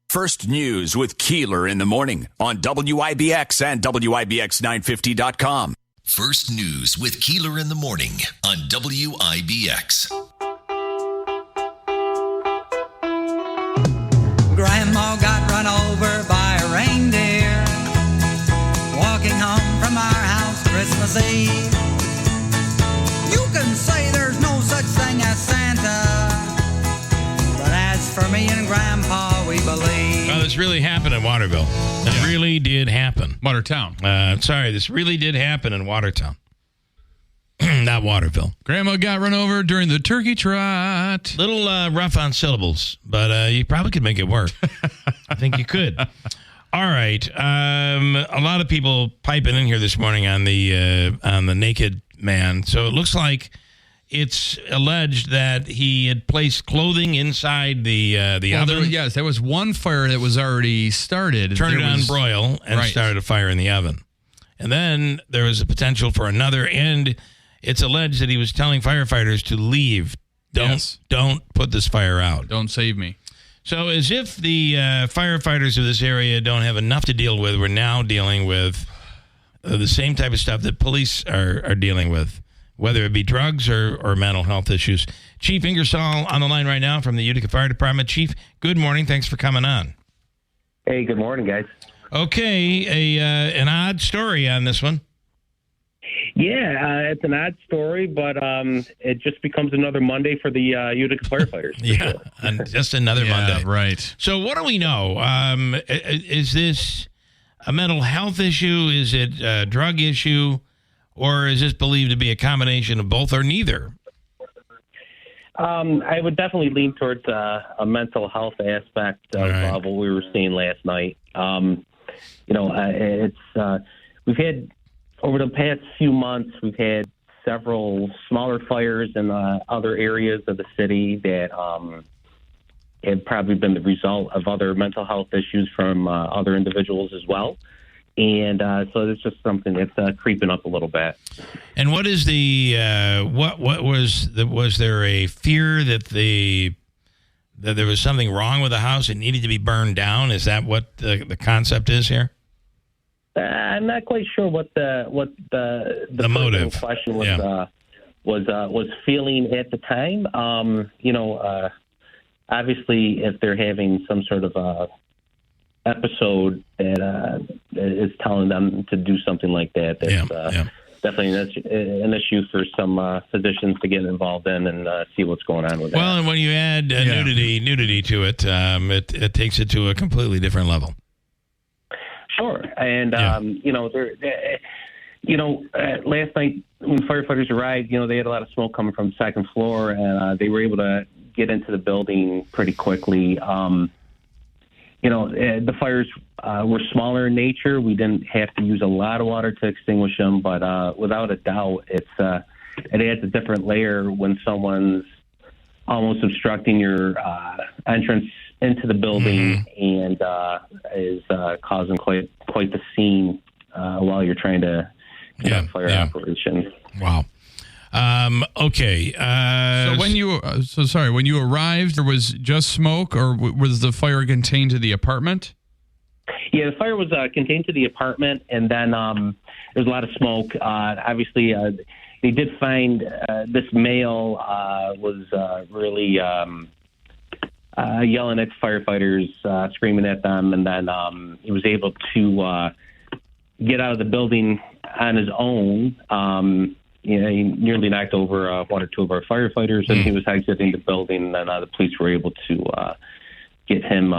First News with Keeler in the morning on WIBX and WIBX950.com. First News with Keeler in the morning on WIBX. Grandma got run over by a reindeer walking home from our house Christmas Eve. You can say there's no such thing as Santa, but as for me and Grandpa, we believe. Well, this really happened in Waterville. It really did happen. Watertown. This really did happen in Watertown. Not Waterville. Grandma got run over during the turkey trot. Little rough on syllables, but you probably could make it work. I think you could. All right. A lot of people piping in here this morning on the naked man. So it looks like it's alleged that he had placed clothing inside the oven. There was one fire that was already started. Turned it on broil and started a fire in the oven. And then there was a potential for another, and it's alleged that he was telling firefighters to leave. Don't put this fire out. Don't save me. So as if the firefighters of this area don't have enough to deal with, we're now dealing with the same type of stuff that police are dealing with, whether it be drugs or mental health issues. Chief Ingersoll on the line right now from the Utica Fire Department. Chief, good morning. Thanks for coming on. Hey, good morning, guys. Okay, an odd story on this one. Yeah, it's an odd story, but it just becomes another Monday for the Utica firefighters. Yeah, and just another Monday. Right. So what do we know? Is this a mental health issue? Is it a drug issue? Or is this believed to be a combination of both or neither? I would definitely lean towards a mental health aspect of what we were seeing last night. We've had, over the past few months, we've had several smaller fires in other areas of the city that have probably been the result of other mental health issues from other individuals as well. And so it's just something that's creeping up a little bit. And what is the was there a fear that there was something wrong with the house? It needed to be burned down? Is that what the concept is here? I'm not quite sure what the motive question was feeling at the time. Obviously, if they're having some sort of episode that is telling them to do something like that, that's definitely an issue for some physicians to get involved in and see what's going on with that. Well, and when you add nudity to it, it takes it to a completely different level. Sure, and last night when firefighters arrived, they had a lot of smoke coming from the second floor, and they were able to get into the building pretty quickly. The fires were smaller in nature. We didn't have to use a lot of water to extinguish them, but without a doubt, it adds a different layer when someone's almost obstructing your entrance into the building and is causing quite the scene while you're trying to conduct fire operations. Wow. Okay. When you arrived, there was just smoke, or was the fire contained to the apartment? Yeah, the fire was contained to the apartment, and then there was a lot of smoke. Obviously, they did find this male was really yelling at firefighters, screaming at them, and then he was able to get out of the building on his own. He nearly knocked over one or two of our firefighters, and he was exiting the building, and the police were able to get him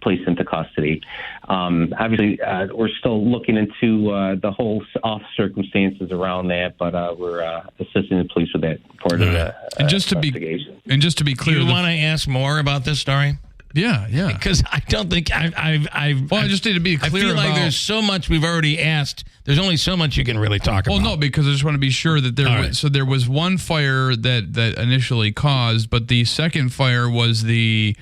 placed into custody. Obviously, we're still looking into the whole off circumstances around that, but we're assisting the police with that part of the investigation. And just to be clear, do you want to ask more about this story? Yeah. Because I don't think I just need to be clear. I feel like there's so much we've already asked. There's only so much you can really talk about. Well, no, because I just want to be sure that there was one fire that initially caused, but the second fire was the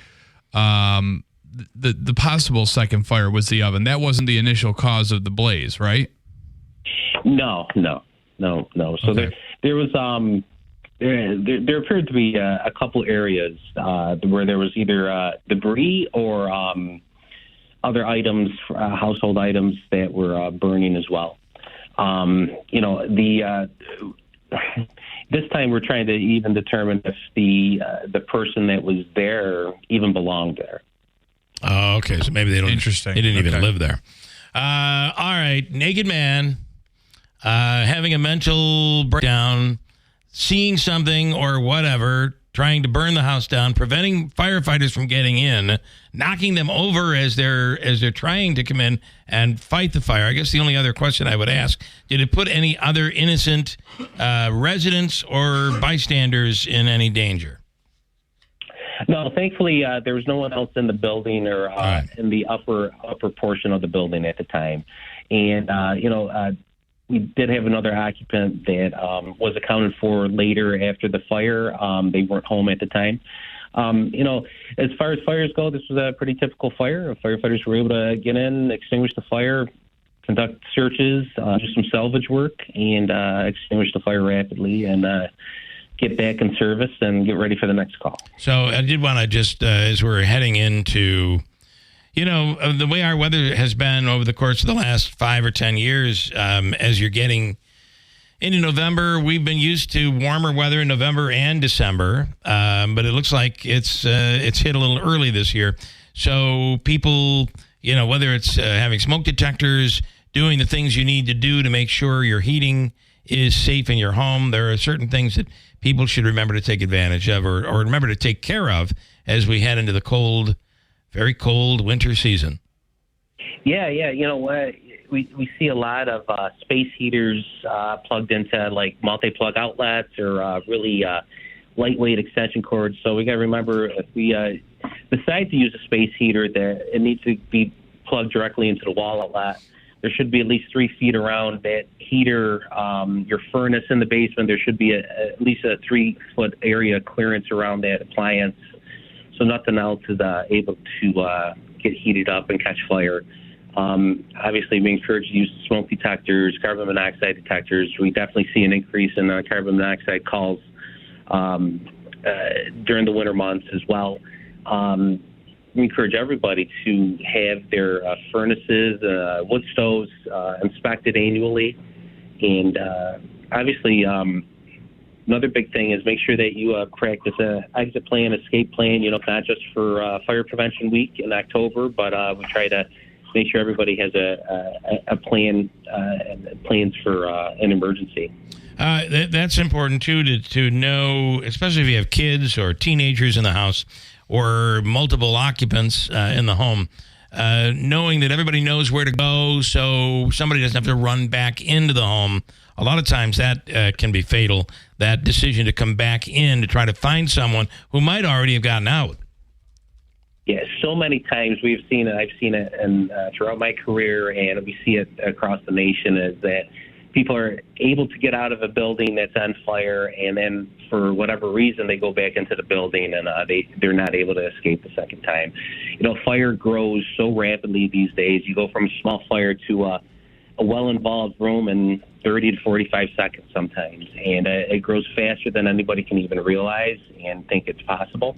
possible second fire was the oven. That wasn't the initial cause of the blaze, right? No. So okay. there was there appeared to be a couple areas where there was either debris or other items, household items that were burning as well. This time we're trying to even determine if the person that was there even belonged there. Oh, okay. So maybe they don't. Interesting. They didn't even live there. All right. Naked man having a mental breakdown, seeing something or whatever, trying to burn the house down, preventing firefighters from getting in, knocking them over as they're trying to come in and fight the fire. I guess the only other question I would ask, did it put any other innocent residents or bystanders in any danger? No, thankfully there was no one else in the building or in the upper portion of the building at the time. And we did have another occupant that was accounted for later after the fire. They weren't home at the time. As far as fires go, this was a pretty typical fire. Firefighters were able to get in, extinguish the fire, conduct searches, do some salvage work, and extinguish the fire rapidly and get back in service and get ready for the next call. So I did want to just, as we're heading into, the way our weather has been over the course of the last 5 or 10 years, as you're getting into November, we've been used to warmer weather in November and December, but it looks like it's hit a little early this year. So people, whether it's having smoke detectors, doing the things you need to do to make sure your heating is safe in your home, there are certain things that people should remember to take advantage of or remember to take care of as we head into the cold, very cold winter season. Yeah. We see a lot of space heaters plugged into like multi-plug outlets or really lightweight extension cords. So we got to remember if we decide to use a space heater, that it needs to be plugged directly into the wall outlet. There should be at least 3 feet around that heater. Your furnace in the basement, there should be at least a 3-foot area clearance around that appliance, so nothing else is able to get heated up and catch fire. Obviously, we encourage to use smoke detectors, carbon monoxide detectors. We definitely see an increase in carbon monoxide calls during the winter months as well. We encourage everybody to have their furnaces, wood stoves inspected annually. And obviously, another big thing is make sure that you practice an exit plan, escape plan, not just for Fire Prevention Week in October, but we try to make sure everybody has a plan and plans for an emergency. That's important, too, to know, especially if you have kids or teenagers in the house or multiple occupants in the home, knowing that everybody knows where to go so somebody doesn't have to run back into the home. A lot of times that can be fatal, that decision to come back in to try to find someone who might already have gotten out. Yeah, so many times we've seen it. I've seen it throughout my career, and we see it across the nation, is that people are able to get out of a building that's on fire, and then for whatever reason they go back into the building and they're not able to escape the second time. Fire grows so rapidly these days. You go from a small fire to a well-involved room in 30 to 45 seconds sometimes, and it grows faster than anybody can even realize and think it's possible.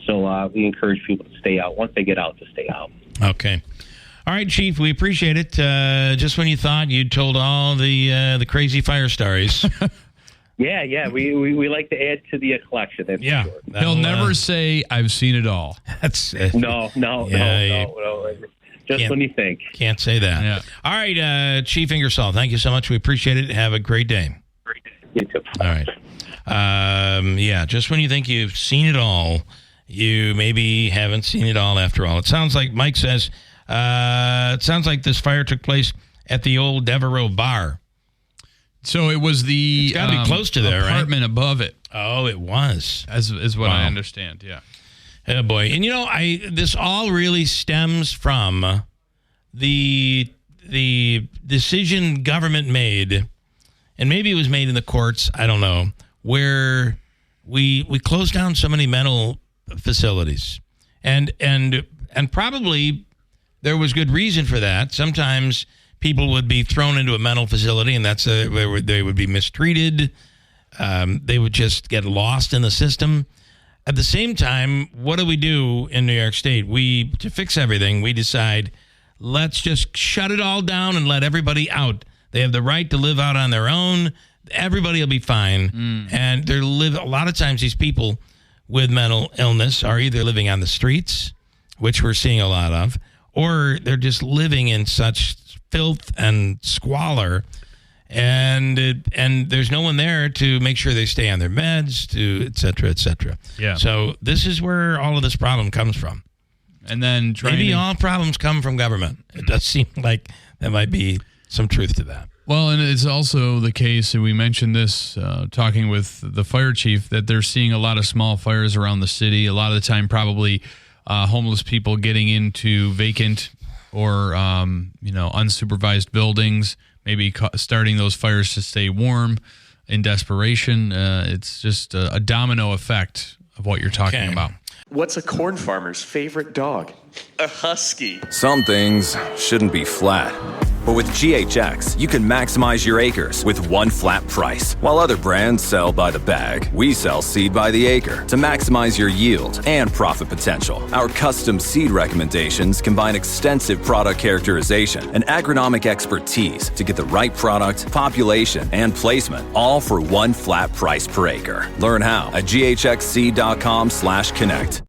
So we encourage people to stay out. Once they get out, to stay out. Okay. All right, Chief, we appreciate it. Just when you thought you'd told all the crazy fire stories. Yeah. We like to add to the collection. That's yeah. sure. He'll never say, I've seen it all. That's No. Just when you think. Can't say that. Yeah. All right, Chief Ingersoll, thank you so much. We appreciate it. Have a great day. You too. All right. Just when you think you've seen it all, you maybe haven't seen it all after all. It sounds like Mike says, it sounds like this fire took place at the old Devereaux bar. So it was It's got to be close to there, apartment above it. Oh, it was. Is what I understand, yeah. Oh, boy. And, this all really stems from the decision government made, and maybe it was made in the courts, I don't know, where we closed down so many mental facilities. And probably there was good reason for that. Sometimes people would be thrown into a mental facility, and that's where they would be mistreated. They would just get lost in the system. At the same time, what do we do in New York State? To fix everything, we decide, let's just shut it all down and let everybody out. They have the right to live out on their own. Everybody will be fine. And a lot of times these people with mental illness are either living on the streets, which we're seeing a lot of, or they're just living in such filth and squalor, and there's no one there to make sure they stay on their meds, to et cetera, et cetera. Yeah. So this is where all of this problem comes from. And then maybe all problems come from government. It does seem like there might be some truth to that. Well, and it's also the case, and we mentioned this talking with the fire chief, that they're seeing a lot of small fires around the city. A lot of the time, probably homeless people getting into vacant or unsupervised buildings, maybe starting those fires to stay warm in desperation. It's just a domino effect of what you're talking about. What's a corn farmer's favorite dog? A husky. Some things shouldn't be flat. But with GHX, you can maximize your acres with one flat price. While other brands sell by the bag, we sell seed by the acre to maximize your yield and profit potential. Our custom seed recommendations combine extensive product characterization and agronomic expertise to get the right product, population, and placement, all for one flat price per acre. Learn how at ghxseed.com/connect.